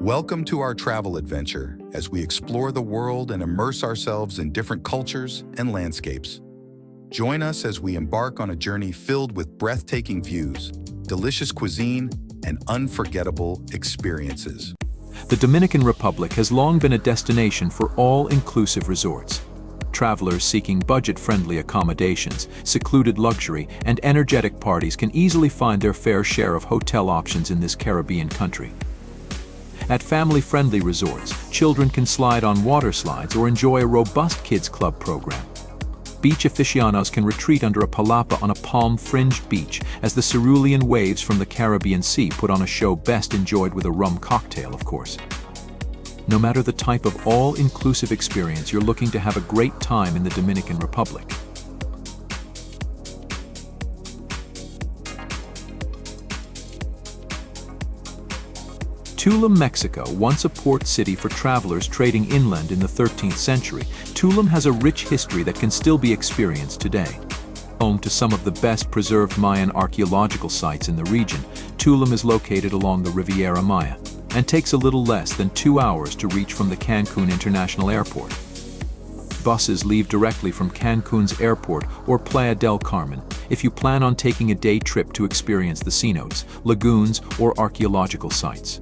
Welcome to our travel adventure as we explore the world and immerse ourselves in different cultures and landscapes. Join us as we embark on a journey filled with breathtaking views, delicious cuisine, and unforgettable experiences. The Dominican Republic has long been a destination for all-inclusive resorts. Travelers seeking budget-friendly accommodations, secluded luxury, and energetic parties can easily find their fair share of hotel options in this Caribbean country. At family-friendly resorts, children can slide on water slides or enjoy a robust kids club program. Beach aficionados can retreat under a palapa on a palm-fringed beach as the cerulean waves from the Caribbean Sea put on a show best enjoyed with a rum cocktail, of course. No matter the type of all-inclusive experience, you're looking to have a great time in the Dominican Republic. Tulum, Mexico, once a port city for travelers trading inland in the 13th century, Tulum has a rich history that can still be experienced today. Home to some of the best preserved Mayan archaeological sites in the region, Tulum is located along the Riviera Maya and takes a little less than 2 hours to reach from the Cancun International Airport. Buses leave directly from Cancun's airport or Playa del Carmen if you plan on taking a day trip to experience the cenotes, lagoons, or archaeological sites.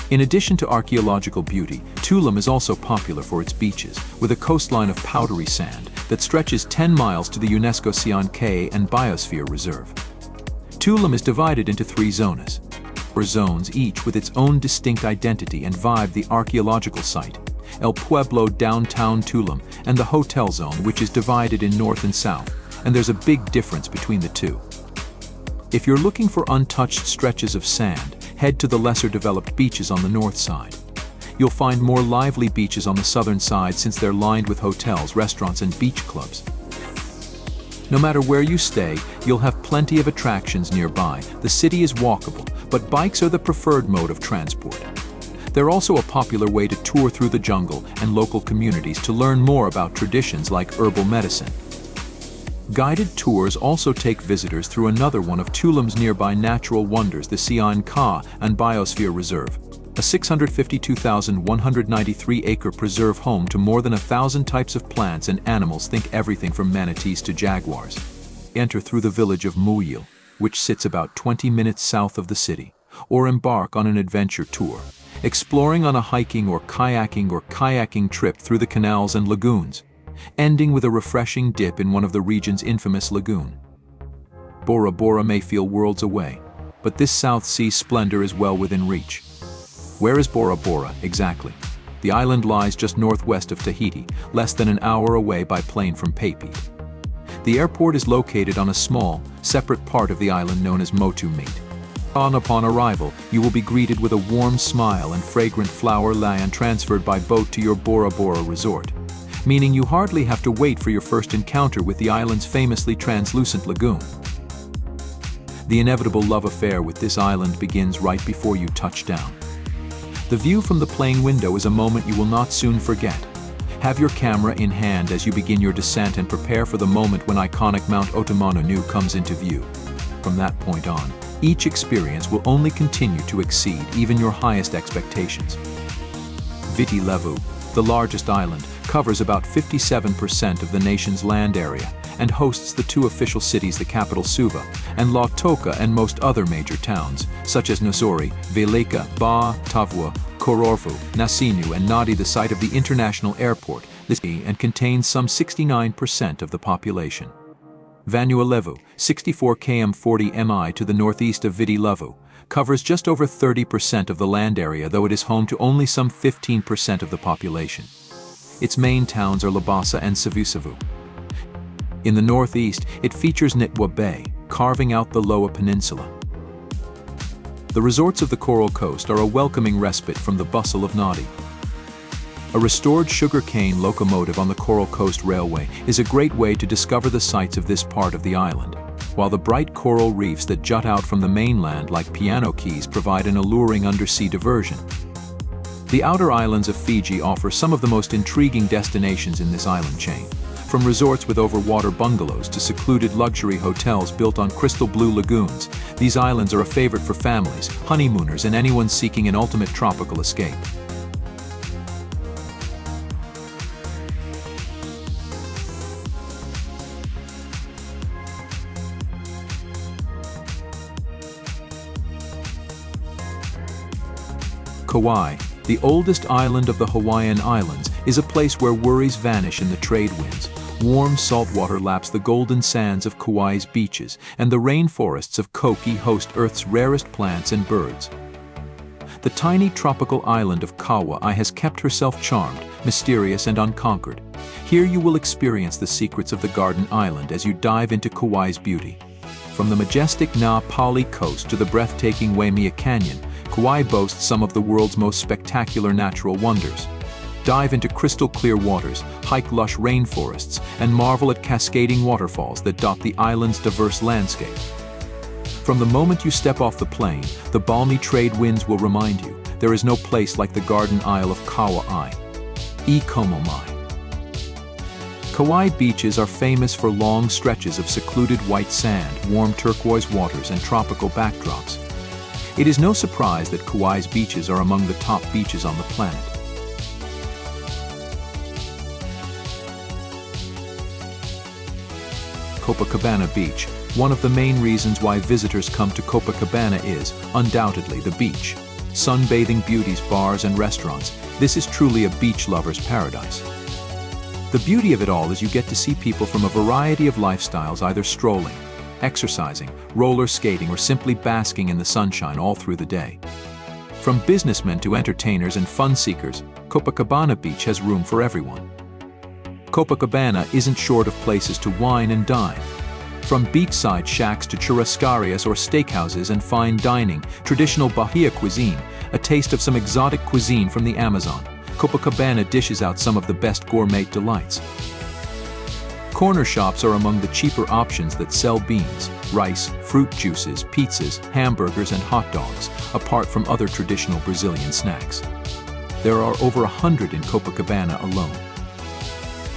In addition to archaeological beauty, Tulum is also popular for its beaches, with a coastline of powdery sand that stretches 10 miles to the UNESCO Sian Cay and Biosphere Reserve. Tulum is divided into 3 zones, or zones each with its own distinct identity and vibe: the archaeological site, El Pueblo downtown Tulum, and the hotel zone, which is divided in north and south, and there's a big difference between the two. If you're looking for untouched stretches of sand, head to the lesser developed beaches on the north side. You'll find more lively beaches on the southern side since they're lined with hotels, restaurants, and beach clubs. No matter where you stay, you'll have plenty of attractions nearby. The city is walkable, but bikes are the preferred mode of transport. They're also a popular way to tour through the jungle and local communities to learn more about traditions like herbal medicine. Guided tours also take visitors through another one of Tulum's nearby natural wonders, the Sian Cay and Biosphere Reserve, a 652,193-acre preserve home to more than 1,000 types of plants and animals. Think everything from manatees to jaguars. Enter through the village of Muyil, which sits about 20 minutes south of the city, or embark on an adventure tour, exploring on a hiking or kayaking trip through the canals and lagoons, ending with a refreshing dip in one of the region's infamous lagoon. Bora Bora may feel worlds away, but this South Sea splendor is well within reach. Where is Bora Bora exactly? The island lies just northwest of Tahiti, less than an hour away by plane from Papeete. The airport is located on a small, separate part of the island known as Motu Meat. Upon arrival, you will be greeted with a warm smile and fragrant flower land transferred by boat to your Bora Bora resort, meaning you hardly have to wait for your first encounter with the island's famously translucent lagoon. The inevitable love affair with this island begins right before you touch down. The view from the plane window is a moment you will not soon forget. Have your camera in hand as you begin your descent and prepare for the moment when iconic Mount Otomanunu comes into view. From that point on, each experience will only continue to exceed even your highest expectations. Viti Levu, the largest island, covers about 57% of the nation's land area and hosts the 2 official cities, the capital Suva, and Lautoka, and most other major towns, such as Nosori, Velika, Ba, Tavua, Kororfu, Nasinu, and Nadi, the site of the international airport, and contains some 69% of the population. Vanua Levu, 64 km 40 mi to the northeast of Viti Levu, covers just over 30% of the land area, though it is home to only some 15% of the population. Its main towns are Labasa and Savusavu. In the northeast, it features Nitwa Bay, carving out the Loa Peninsula. The resorts of the Coral Coast are a welcoming respite from the bustle of Nadi. A restored sugarcane locomotive on the Coral Coast Railway is a great way to discover the sights of this part of the island, while the bright coral reefs that jut out from the mainland like piano keys provide an alluring undersea diversion. The outer islands of Fiji offer some of the most intriguing destinations in this island chain. From resorts with overwater bungalows to secluded luxury hotels built on crystal blue lagoons, these islands are a favorite for families, honeymooners, and anyone seeking an ultimate tropical escape. Kauai, the oldest island of the Hawaiian Islands, is a place where worries vanish in the trade winds. Warm saltwater laps the golden sands of Kauai's beaches, and the rainforests of Koki host Earth's rarest plants and birds. The tiny tropical island of Kauai has kept herself charmed, mysterious, and unconquered. Here you will experience the secrets of the Garden Island as you dive into Kauai's beauty. From the majestic Na Pali coast to the breathtaking Waimea Canyon, Kauai boasts some of the world's most spectacular natural wonders. Dive into crystal-clear waters, hike lush rainforests, and marvel at cascading waterfalls that dot the island's diverse landscape. From the moment you step off the plane, the balmy trade winds will remind you there is no place like the Garden Isle of Kauai. E Komomai. Kauai beaches are famous for long stretches of secluded white sand, warm turquoise waters, and tropical backdrops. It is no surprise that Kauai's beaches are among the top beaches on the planet. Copacabana Beach. One of the main reasons why visitors come to Copacabana is, undoubtedly, the beach. Sunbathing beauties, bars, and restaurants. This is truly a beach lover's paradise. The beauty of it all is you get to see people from a variety of lifestyles either strolling, exercising, roller skating, or simply basking in the sunshine all through the day. From businessmen to entertainers and fun seekers, Copacabana Beach has room for everyone. Copacabana isn't short of places to wine and dine. From beachside shacks to churrascarias or steakhouses and fine dining, traditional Bahia cuisine, a taste of some exotic cuisine from the Amazon, Copacabana dishes out some of the best gourmet delights. Corner shops are among the cheaper options that sell beans, rice, fruit juices, pizzas, hamburgers, and hot dogs, apart from other traditional Brazilian snacks. There are over 100 in Copacabana alone.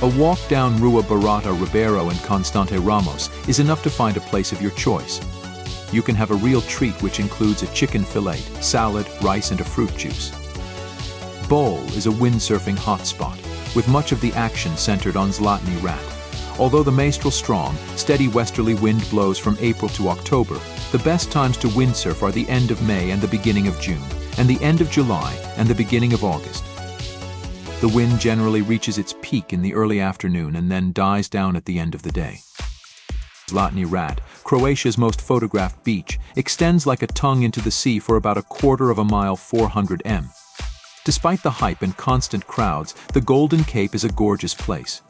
A walk down Rua Barata Ribeiro and Constante Ramos is enough to find a place of your choice. You can have a real treat which includes a chicken fillet, salad, rice, and a fruit juice. Bol is a windsurfing hotspot, with much of the action centered on Zlatni Rat. Although the Maestral strong, steady westerly wind blows from April to October, the best times to windsurf are the end of May and the beginning of June, and the end of July and the beginning of August. The wind generally reaches its peak in the early afternoon and then dies down at the end of the day. Zlatni Rat, Croatia's most photographed beach, extends like a tongue into the sea for about a quarter of a mile, 400 m. Despite the hype and constant crowds, the Golden Cape is a gorgeous place.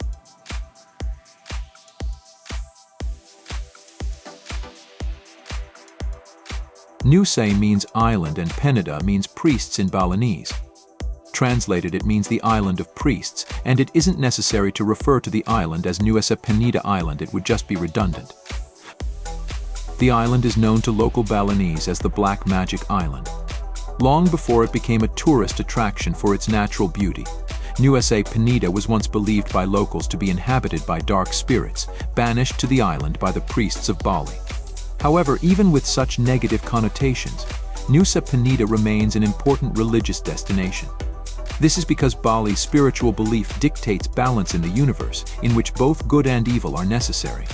Nusay means island and Penida means priests in Balinese. Translated, it means the island of priests, and it isn't necessary to refer to the island as Nusa Penida Island, it would just be redundant. The island is known to local Balinese as the Black Magic Island. Long before it became a tourist attraction for its natural beauty, Nusa Penida was once believed by locals to be inhabited by dark spirits, banished to the island by the priests of Bali. However, even with such negative connotations, Nusa Penida remains an important religious destination. This is because Bali's spiritual belief dictates balance in the universe, in which both good and evil are necessary.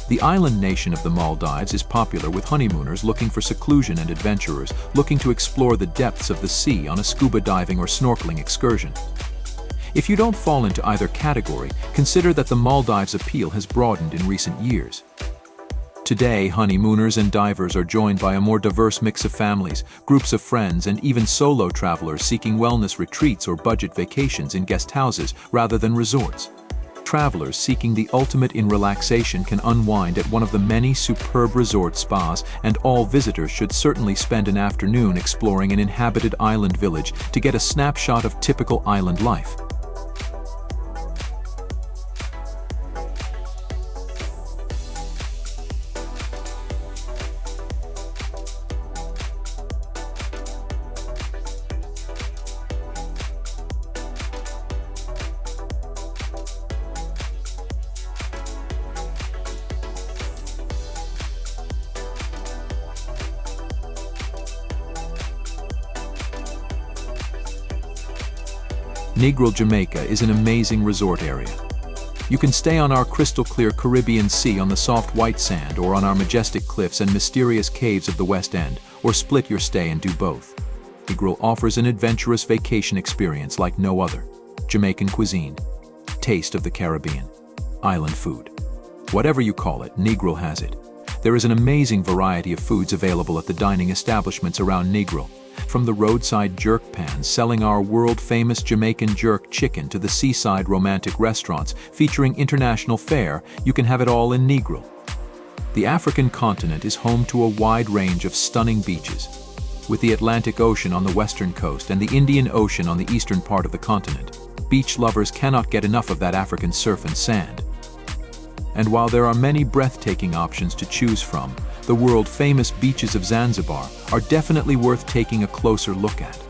The island nation of the Maldives is popular with honeymooners looking for seclusion and adventurers looking to explore the depths of the sea on a scuba diving or snorkeling excursion. If you don't fall into either category, consider that the Maldives' appeal has broadened in recent years. Today, honeymooners and divers are joined by a more diverse mix of families, groups of friends, and even solo travelers seeking wellness retreats or budget vacations in guest houses rather than resorts. Travelers seeking the ultimate in relaxation can unwind at one of the many superb resort spas, and all visitors should certainly spend an afternoon exploring an inhabited island village to get a snapshot of typical island life. Negril, Jamaica is an amazing resort area. You can stay on our crystal-clear Caribbean Sea on the soft white sand, or on our majestic cliffs and mysterious caves of the West End, or split your stay and do both. Negril offers an adventurous vacation experience like no other. Jamaican cuisine, taste of the Caribbean, island food. Whatever you call it, Negril has it. There is an amazing variety of foods available at the dining establishments around Negril. From the roadside jerk pans selling our world-famous Jamaican jerk chicken to the seaside romantic restaurants featuring international fare, you can have it all in Negril. The African continent is home to a wide range of stunning beaches. With the Atlantic Ocean on the western coast and the Indian Ocean on the eastern part of the continent, beach lovers cannot get enough of that African surf and sand. And while there are many breathtaking options to choose from, the world-famous beaches of Zanzibar are definitely worth taking a closer look at.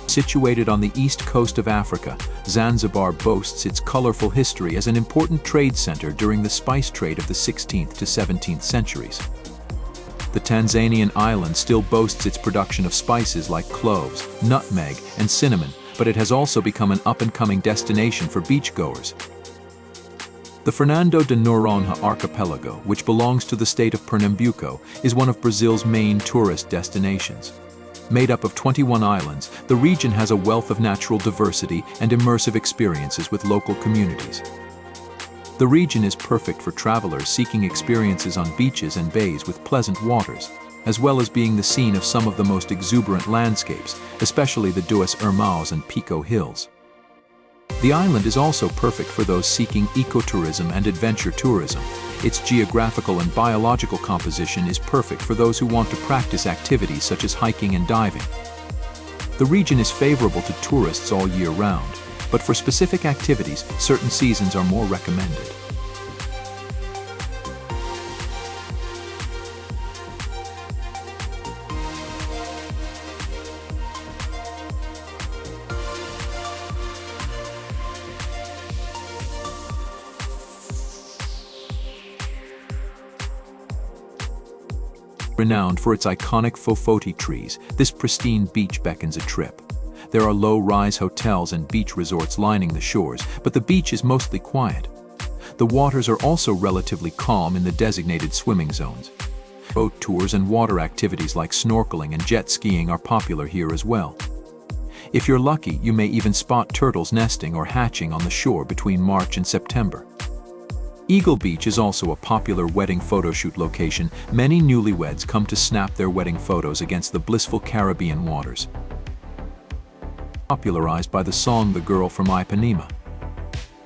Situated on the east coast of Africa, Zanzibar boasts its colorful history as an important trade center during the spice trade of the 16th to 17th centuries. The Tanzanian island still boasts its production of spices like cloves, nutmeg, and cinnamon, but it has also become an up-and-coming destination for beachgoers. The Fernando de Noronha archipelago, which belongs to the state of Pernambuco, is one of Brazil's main tourist destinations. Made up of 21 islands, the region has a wealth of natural diversity and immersive experiences with local communities. The region is perfect for travelers seeking experiences on beaches and bays with pleasant waters, as well as being the scene of some of the most exuberant landscapes, especially the Duas Irmãos and Pico Hills. The island is also perfect for those seeking ecotourism and adventure tourism. Its geographical and biological composition is perfect for those who want to practice activities such as hiking and diving. The region is favorable to tourists all year round, but for specific activities, certain seasons are more recommended. Renowned for its iconic Fofoti trees, this pristine beach beckons a trip. There are low-rise hotels and beach resorts lining the shores, but the beach is mostly quiet. The waters are also relatively calm in the designated swimming zones. Boat tours and water activities like snorkeling and jet skiing are popular here as well. If you're lucky, you may even spot turtles nesting or hatching on the shore between March and September. Eagle Beach is also a popular wedding photoshoot location. Many newlyweds come to snap their wedding photos against the blissful Caribbean waters. Popularized by the song The Girl from Ipanema.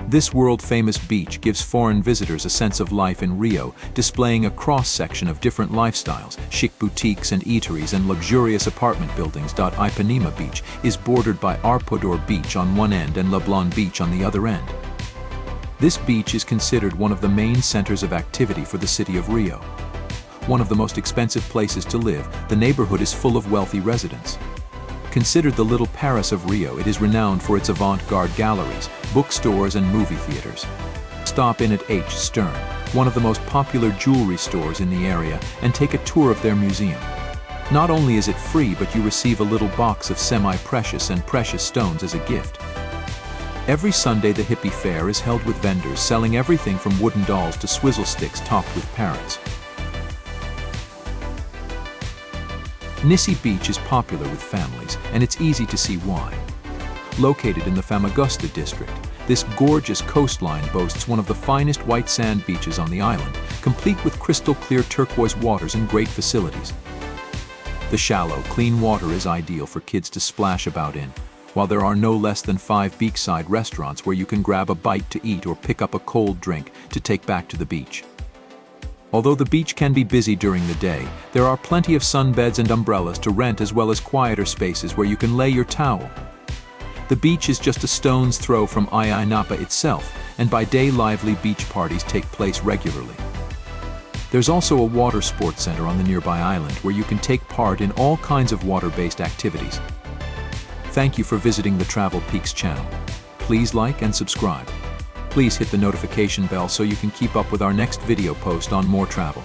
This world-famous beach gives foreign visitors a sense of life in Rio, displaying a cross-section of different lifestyles, chic boutiques and eateries and luxurious apartment buildings. Ipanema Beach is bordered by Arpoador Beach on one end and Leblon Beach on the other end. This beach is considered one of the main centers of activity for the city of Rio. One of the most expensive places to live, the neighborhood is full of wealthy residents. Considered the Little Paris of Rio, it is renowned for its avant-garde galleries, bookstores and movie theaters. Stop in at H. Stern, one of the most popular jewelry stores in the area, and take a tour of their museum. Not only is it free, but you receive a little box of semi-precious and precious stones as a gift. Every Sunday the Hippie Fair is held with vendors selling everything from wooden dolls to swizzle sticks topped with parrots. Nissi Beach is popular with families, and it's easy to see why. Located in the Famagusta district, this gorgeous coastline boasts one of the finest white sand beaches on the island, complete with crystal-clear turquoise waters and great facilities. The shallow, clean water is ideal for kids to splash about in, while there are no less than 5 beachside restaurants where you can grab a bite to eat or pick up a cold drink to take back to the beach. Although the beach can be busy during the day, there are plenty of sunbeds and umbrellas to rent, as well as quieter spaces where you can lay your towel. The beach is just a stone's throw from Ilha Napa itself, and by day lively beach parties take place regularly. There's also a water sports center on the nearby island where you can take part in all kinds of water-based activities. Thank you for visiting the Travel Peaks channel. Please like and subscribe. Please hit the notification bell so you can keep up with our next video post on more travel.